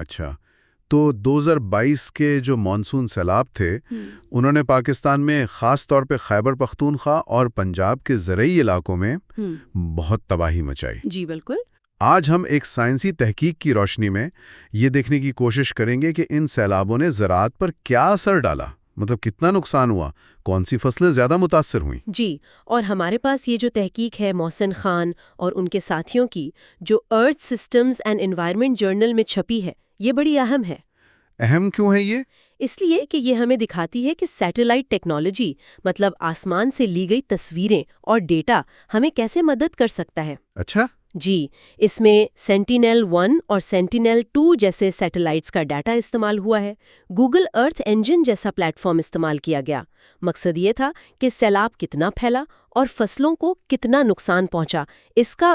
اچھا، تو 2022 کے جو مانسون سیلاب تھے انہوں نے پاکستان میں خاص طور پہ خیبر پختونخوا اور پنجاب کے زرعی علاقوں میں بہت تباہی مچائی۔ جی بالکل۔ آج ہم ایک سائنسی تحقیق کی روشنی میں یہ دیکھنے کی کوشش کریں گے کہ ان سیلابوں نے زراعت پر کیا اثر ڈالا، مطلب کتنا نقصان ہوا، کون سی فصلیں زیادہ متاثر ہوئیں۔ جی، اور ہمارے پاس یہ جو تحقیق ہے محسن خان اور ان کے ساتھیوں کی، جو ارتھ سسٹمز اینڈ انوائرمنٹ جرنل میں چھپی ہے، یہ بڑی اہم ہے۔ اہم کیوں ہے یہ؟ اس لیے کہ یہ ہمیں دکھاتی ہے کہ سیٹلائٹ ٹیکنالوجی، مطلب آسمان سے لی گئی تصویریں اور ڈیٹا ہمیں کیسے مدد کر سکتا ہے۔ اچھا، جی، اس میں سینٹینل-1 اور سینٹینل-2 جیسے سیٹلائٹس کا ڈیٹا استعمال ہوا ہے۔ گوگل ارتھ انجن جیسا پلیٹ فارم استعمال کیا گیا۔ مقصد یہ تھا کہ سیلاب کتنا پھیلا اور فصلوں کو کتنا نقصان پہنچا، اس کا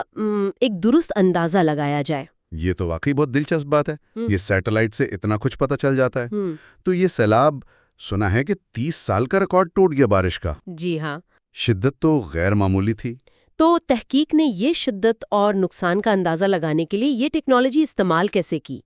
ایک درست اندازہ لگایا جائے۔ یہ تو واقعی بہت دلچسپ بات ہے۔ یہ سیٹلائٹ سے اتنا کچھ پتہ چل جاتا ہے۔ تو یہ سیلاب سنا ہے کہ 30 سال کا ریکارڈ ٹوٹ گیا بارش کا۔ جی ہاں، شدت تو غیر معمولی تھی۔ تو تحقیق نے یہ شدت اور نقصان کا اندازہ لگانے کے لیے یہ ٹیکنالوجی استعمال کیسے کی؟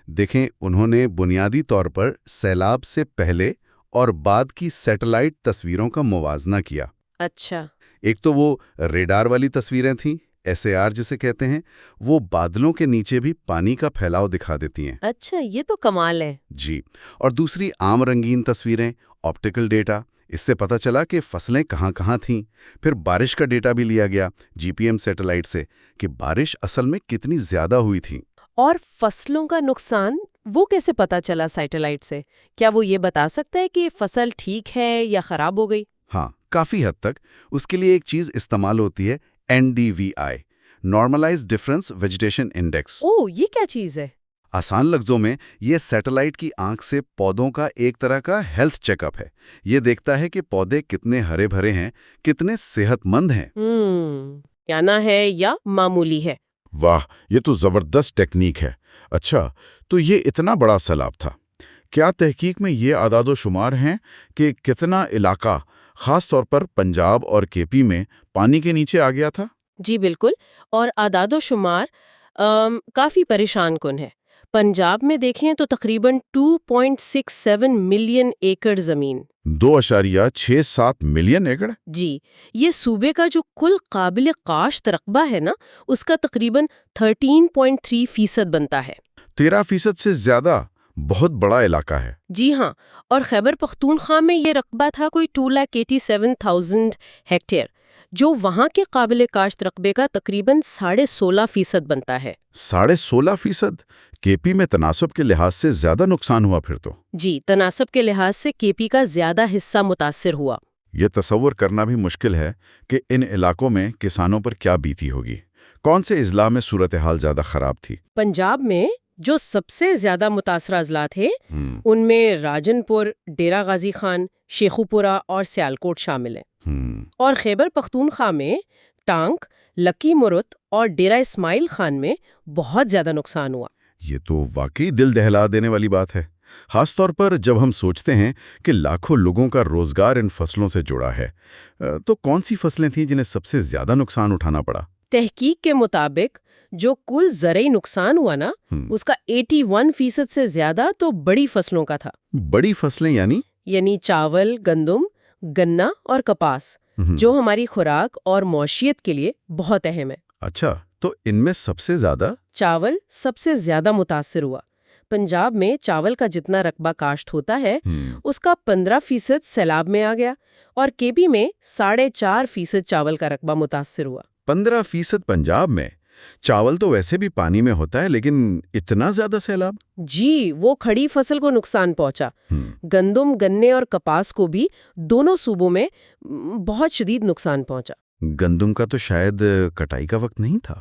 دیکھیں، انہوں نے بنیادی طور پر سیلاب سے پہلے اور بعد کی سیٹلائٹ تصویروں کا موازنہ کیا۔ اچھا۔ ایک تو وہ ریڈار والی تصویریں تھیں، SAR جسے کہتے ہیں، وہ بادلوں کے نیچے بھی پانی کا پھیلاؤ دکھا دیتی ہیں۔ اچھا، یہ تو کمال ہے۔ جی، اور دوسری عام رنگین تصویریں، آپٹیکل ڈیٹا۔ اس سے پتہ چلا کہ فصلیں کہاں کہاں تھیں۔ پھر بارش کا ڈیٹا بھی لیا گیا GPS سیٹلائٹ سے کہ بارش اصل میں کتنی زیادہ ہوئی تھی۔ اور فصلوں کا نقصان وہ کیسے پتا چلا سیٹلائٹ سے؟ کیا وہ یہ بتا سکتا ہے کہ فصل ٹھیک ہے یا خراب ہو گئی؟ ہاں، کافی حد تک۔ اس کے لیے ایک چیز استعمال ہوتی ہے، NDVI، normalized difference vegetation index. اوہ، یہ کیا چیز ہے؟ آسان لفظوں میں یہ سیٹلائٹ کی آنکھ سے پودوں کا ایک طرح کا ہیلتھ چیک اپ ہے۔ یہ دیکھتا ہے کہ پودے کتنے ہرے بھرے ہیں، کتنے صحت مند ہیں۔ کیا ہے یا معمولی ہے؟ واہ، یہ تو زبردست ٹیکنیک ہے۔ اچھا، تو یہ اتنا بڑا سیلاب تھا۔ کیا تحقیق میں یہ اعداد و شمار ہیں کہ کتنا علاقہ، خاص طور پر پنجاب اور KP میں، پانی کے نیچے آ گیا تھا؟ جی بالکل، اور اعداد و شمار کافی پریشان کن ہے۔ پنجاب میں دیکھیں تو تقریباً 2.67 ملین ایکڑ زمین۔ 2.67 ملین ایکڑ؟ جی، یہ صوبے کا جو کل قابل کاشت رقبہ ہے نا، اس کا تقریباً 13.3% بنتا ہے۔ 13% سے زیادہ، بہت بڑا علاقہ ہے۔ جی ہاں، اور خیبر پختونخوا میں یہ رقبہ تھا کوئی 2,87,000 ہیکٹیئر، جو وہاں کے قابل کاشت رقبے کا تقریباً 16.5% بنتا ہے۔ 16.5%؟ KP میں تناسب کے لحاظ سے زیادہ نقصان ہوا پھر تو۔ جی، تناسب کے لحاظ سے KP کا زیادہ حصہ متاثر ہوا۔ یہ تصور کرنا بھی مشکل ہے کہ ان علاقوں میں کسانوں پر کیا بیتی ہوگی۔ کون سے اضلاع میں صورتحال زیادہ خراب تھی؟ پنجاب میں جو سب سے زیادہ متاثرہ اضلاع تھے ان میں راجن پور، ڈیرہ غازی خان، شیخوپورہ اور سیالکوٹ شامل ہیں۔ اور خیبر پختونخوا میں ٹانک، لکی مرت اور ڈیرہ اسماعیل خان میں بہت زیادہ نقصان ہوا۔ یہ تو واقعی دل دہلا دینے والی بات ہے، خاص طور پر جب ہم سوچتے ہیں کہ لاکھوں لوگوں کا روزگار ان فصلوں سے جڑا ہے۔ تو کون سی فصلیں تھیں جنہیں سب سے زیادہ نقصان اٹھانا پڑا؟ تحقیق کے مطابق جو کل زرعی نقصان ہوا نا، اس کا 81% سے زیادہ تو بڑی فصلوں کا تھا۔ بڑی فصلیں یعنی چاول، گندم، گنا اور کپاس، جو ہماری خوراک اور معیشت کے لیے بہت اہم ہے۔ اچھا، تو ان میں سب سے زیادہ چاول سب سے زیادہ متاثر ہوا۔ پنجاب میں چاول کا جتنا رقبہ کاشت ہوتا ہے اس کا 15% سیلاب میں آ گیا، اور KP میں 4.5% چاول کا رقبہ متاثر ہوا۔ 15% پنجاب میں؟ چاول تو ویسے بھی پانی میں ہوتا ہے، لیکن اتنا زیادہ سیلاب؟ جی، وہ کھڑی فصل کو نقصان پہنچا۔ گندم، گنے اور کپاس کو بھی دونوں صوبوں میں بہت شدید نقصان پہنچا۔ گندم کا تو شاید کٹائی کا وقت نہیں تھا۔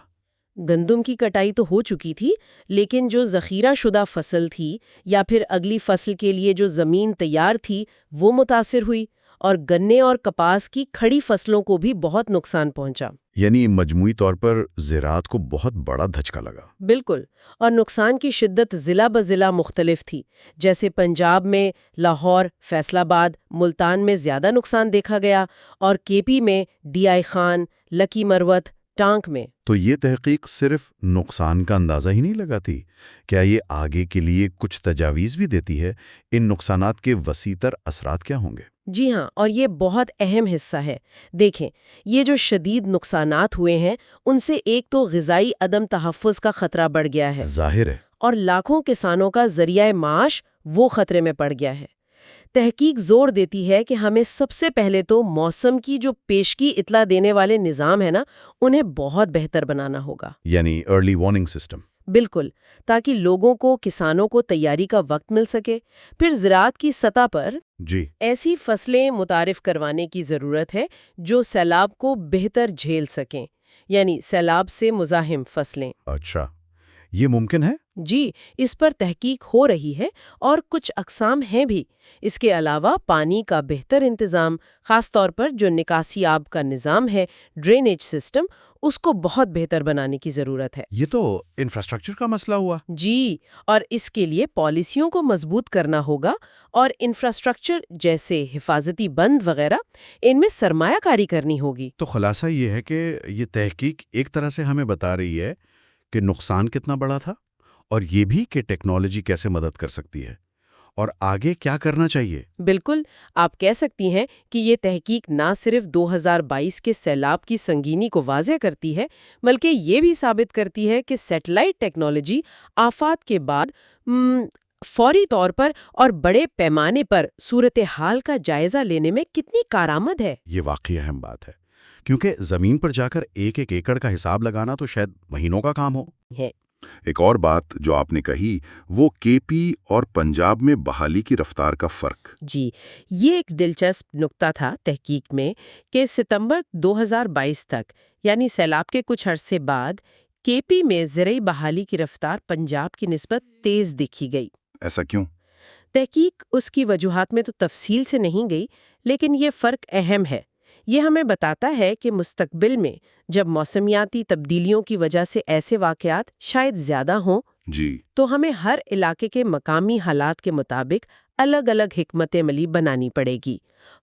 گندم کی کٹائی تو ہو چکی تھی، لیکن جو ذخیرہ شدہ فصل تھی یا پھر اگلی فصل کے لیے جو زمین تیار تھی وہ متاثر ہوئی، اور گنے اور کپاس کی کھڑی فصلوں کو بھی بہت نقصان پہنچا۔ یعنی مجموعی طور پر زراعت کو بہت بڑا دھچکا لگا۔ بالکل، اور نقصان کی شدت ضلع بضلع مختلف تھی۔ جیسے پنجاب میں لاہور، فیصل آباد، ملتان میں زیادہ نقصان دیکھا گیا، اور KP میں DI خان، لکی مروت، ٹانک میں۔ تو یہ تحقیق صرف نقصان کا اندازہ ہی نہیں لگاتی، کیا یہ آگے کے لیے کچھ تجاویز بھی دیتی ہے؟ ان نقصانات کے وسیع تر اثرات کیا ہوں گے؟ جی ہاں، اور یہ بہت اہم حصہ ہے۔ دیکھیں، یہ جو شدید نقصانات ہوئے ہیں ان سے ایک تو غذائی عدم تحفظ کا خطرہ بڑھ گیا ہے، ظاہر ہے۔ اور لاکھوں کسانوں کا ذریعہ معاش وہ خطرے میں پڑ گیا ہے۔ تحقیق زور دیتی ہے کہ ہمیں سب سے پہلے تو موسم کی جو پیشگی اطلاع دینے والے نظام ہیں نا، انہیں بہت بہتر بنانا ہوگا۔ یعنی ارلی وارننگ سسٹم۔ بالکل، تاکہ لوگوں کو، کسانوں کو تیاری کا وقت مل سکے۔ پھر زراعت کی سطح پر جی، ایسی فصلیں متعارف کروانے کی ضرورت ہے جو سیلاب کو بہتر جھیل سکیں، یعنی سیلاب سے مزاحم فصلیں۔ اچھا، یہ ممکن ہے؟ جی، اس پر تحقیق ہو رہی ہے اور کچھ اقسام ہیں بھی۔ اس کے علاوہ پانی کا بہتر انتظام، خاص طور پر جو نکاسی آب کا نظام ہے، ڈرینیج سسٹم، اس کو بہت بہتر بنانے کی ضرورت ہے۔ یہ تو انفراسٹرکچر کا مسئلہ ہوا۔ جی، اور اس کے لیے پالیسیوں کو مضبوط کرنا ہوگا اور انفراسٹرکچر جیسے حفاظتی بند وغیرہ، ان میں سرمایہ کاری کرنی ہوگی۔ تو خلاصہ یہ ہے کہ یہ تحقیق ایک طرح سے ہمیں بتا رہی ہے کہ نقصان کتنا بڑا تھا، اور یہ بھی کہ ٹیکنالوجی کیسے مدد کر سکتی ہے، اور آگے کیا کرنا چاہیے۔ بالکل، آپ کہہ سکتی ہیں کہ یہ تحقیق نہ صرف 2022 کے سیلاب کی سنگینی کو واضح کرتی ہے، بلکہ یہ بھی ثابت کرتی ہے کہ سیٹلائٹ ٹیکنالوجی آفات کے بعد فوری طور پر اور بڑے پیمانے پر صورتحال کا جائزہ لینے میں کتنی کارآمد ہے۔ یہ واقعی اہم بات ہے، کیونکہ زمین پر جا کر ایک ایک ایکڑ کا حساب لگانا تو شاید مہینوں کا کام ہو۔ ایک اور بات جو آپ نے کہی وہ کے پی اور پنجاب میں بحالی کی رفتار کا فرق۔ جی، یہ ایک دلچسپ نقطہ تھا تحقیق میں کہ ستمبر 2022 تک، یعنی سیلاب کے کچھ عرصے بعد، کے پی میں زرعی بحالی کی رفتار پنجاب کی نسبت تیز دیکھی گئی۔ ایسا کیوں؟ تحقیق اس کی وجوہات میں تو تفصیل سے نہیں گئی، لیکن یہ فرق اہم ہے۔ یہ ہمیں بتاتا ہے کہ مستقبل میں جب موسمیاتی تبدیلیوں کی وجہ سے ایسے واقعات شاید زیادہ ہوں، جی، تو ہمیں ہر علاقے کے مقامی حالات کے مطابق الگ الگ حکمت عملی بنانی پڑے گی۔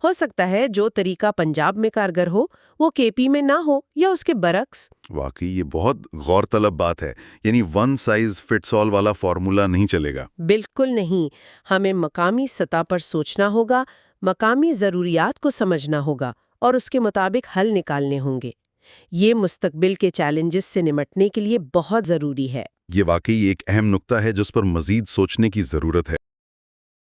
ہو سکتا ہے جو طریقہ پنجاب میں کارگر ہو وہ کے پی میں نہ ہو، یا اس کے برعکس۔ واقعی یہ بہت غور طلب بات ہے، یعنی ون سائز فٹس آل والا فارمولا نہیں چلے گا۔ بالکل نہیں، ہمیں مقامی سطح پر سوچنا ہوگا، مقامی ضروریات کو سمجھنا ہوگا اور اس کے مطابق حل نکالنے ہوں گے۔ یہ مستقبل کے چیلنجز سے نمٹنے کے لیے بہت ضروری ہے۔ یہ واقعی ایک اہم نقطہ ہے جس پر مزید سوچنے کی ضرورت ہے۔